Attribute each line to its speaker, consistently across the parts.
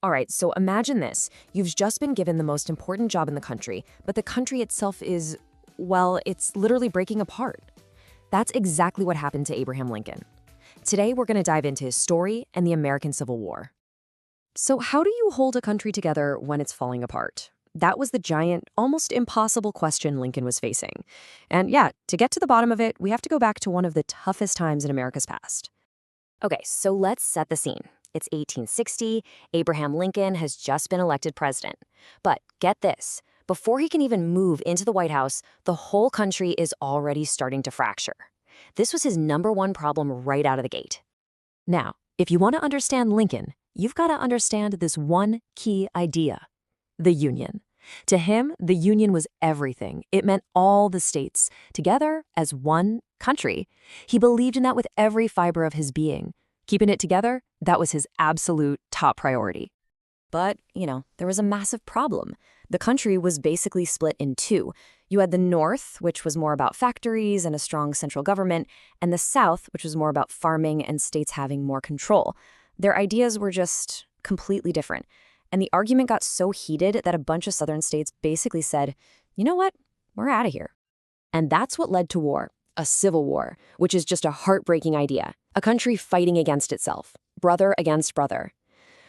Speaker 1: All right, so imagine this. You've just been given the most important job in the country, but the country itself is, well, it's literally breaking apart. That's exactly what happened to Abraham Lincoln. Today, we're going to dive into his story and the American Civil War. So how do you hold a country together when it's falling apart? That was the giant, almost impossible question Lincoln was facing. And yeah, to get to the bottom of it, we have to go back to one of the toughest times in America's past. Okay, so let's set the scene. It's 1860, Abraham Lincoln has just been elected president. But get this, before he can even move into the White House, the whole country is already starting to fracture. This was his #1 problem right out of the gate. Now, if you want to understand Lincoln, you've got to understand this one key idea: the Union. To him, the Union was everything. It meant all the states, together as one country. He believed in that with every fiber of his being. Keeping it together, that was his absolute top priority. But, there was a massive problem. The country was basically split in two. You had the North, which was more about factories and a strong central government, and the South, which was more about farming and states having more control. Their ideas were just completely different. And the argument got so heated that a bunch of southern states basically said, you know what, we're out of here. And that's what led to war, a civil war, which is just a heartbreaking idea. A country fighting against itself, brother against brother.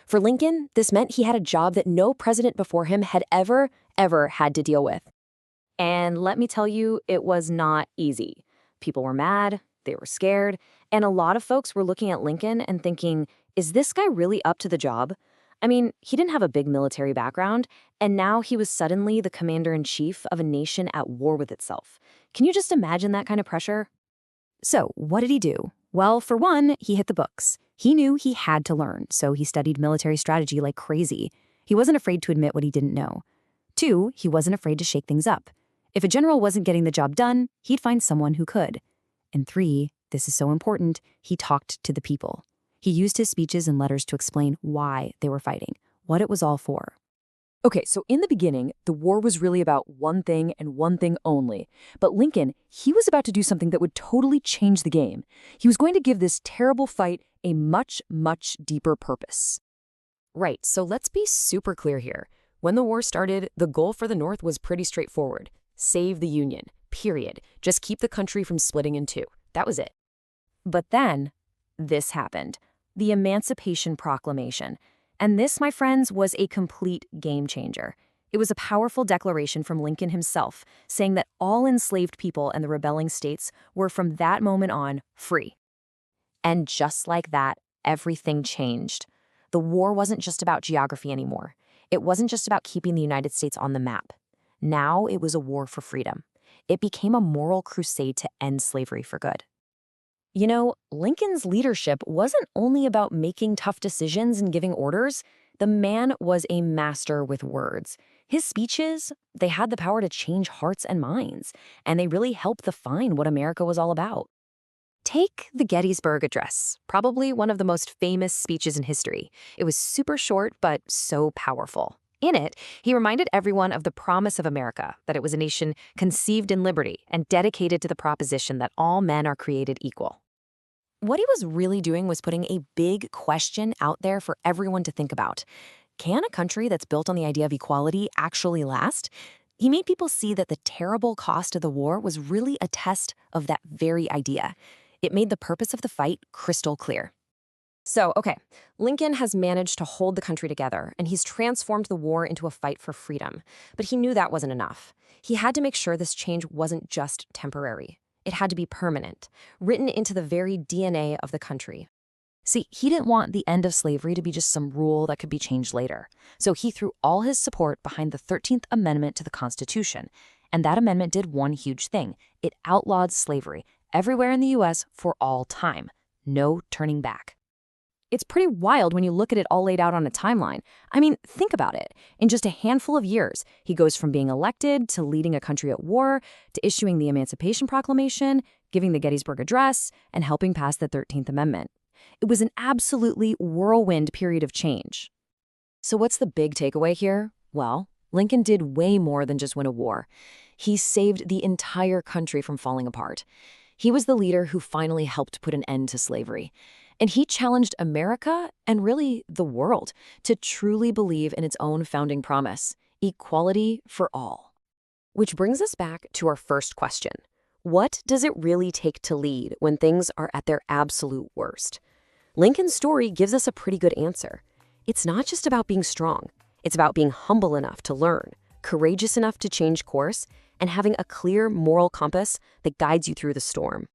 Speaker 1: For Lincoln, this meant he had a job that no president before him had ever had to deal with. And let me tell you, it was not easy. People were mad, they were scared, and a lot of folks were looking at Lincoln and thinking, is this guy really up to the job? I mean, he didn't have a big military background, and now he was suddenly the commander-in-chief of a nation at war with itself. Can you just imagine that kind of pressure? So, what did he do? Well, for one, he hit the books. He knew he had to learn, so he studied military strategy like crazy. He wasn't afraid to admit what he didn't know. 2, he wasn't afraid to shake things up. If a general wasn't getting the job done, he'd find someone who could. And 3, this is so important, he talked to the people. He used his speeches and letters to explain why they were fighting, what it was all for. Okay, so in the beginning, the war was really about one thing and one thing only. But Lincoln, he was about to do something that would totally change the game. He was going to give this terrible fight a much deeper purpose. Right, so let's be super clear here. When the war started, the goal for the North was pretty straightforward. Save the Union, period. Just keep the country from splitting in two. That was it. But then, this happened. The Emancipation Proclamation. And this, my friends, was a complete game changer. It was a powerful declaration from Lincoln himself, saying that all enslaved people and the rebelling states were from that moment on free. And just like that, everything changed. The war wasn't just about geography anymore. It wasn't just about keeping the United States on the map. Now it was a war for freedom. It became a moral crusade to end slavery for good. Lincoln's leadership wasn't only about making tough decisions and giving orders. The man was a master with words. His speeches, they had the power to change hearts and minds, and they really helped define what America was all about. Take the Gettysburg Address, probably one of the most famous speeches in history. It was super short, but so powerful. In it, he reminded everyone of the promise of America, that it was a nation conceived in liberty and dedicated to the proposition that all men are created equal. What he was really doing was putting a big question out there for everyone to think about. Can a country that's built on the idea of equality actually last? He made people see that the terrible cost of the war was really a test of that very idea. It made the purpose of the fight crystal clear. So, Lincoln has managed to hold the country together, and he's transformed the war into a fight for freedom. But he knew that wasn't enough. He had to make sure this change wasn't just temporary. It had to be permanent, written into the very DNA of the country. See, he didn't want the end of slavery to be just some rule that could be changed later. So he threw all his support behind the 13th Amendment to the Constitution. And that amendment did one huge thing. It outlawed slavery everywhere in the U.S. for all time. No turning back. It's pretty wild when you look at it all laid out on a timeline. I mean, think about it. In just a handful of years, he goes from being elected to leading a country at war to issuing the Emancipation Proclamation, giving the Gettysburg Address, and helping pass the 13th Amendment. It was an absolutely whirlwind period of change. So what's the big takeaway here? Well, Lincoln did way more than just win a war. He saved the entire country from falling apart. He was the leader who finally helped put an end to slavery.
Speaker 2: And he challenged America and really the world to truly believe in its own founding promise, equality for all.
Speaker 1: Which brings us back to our first question. What does it really take to lead when things are at their absolute worst? Lincoln's story gives us a pretty good answer. It's not just about being strong. It's about being humble enough to learn, courageous enough to change course, and having a clear moral compass that guides you through the storm.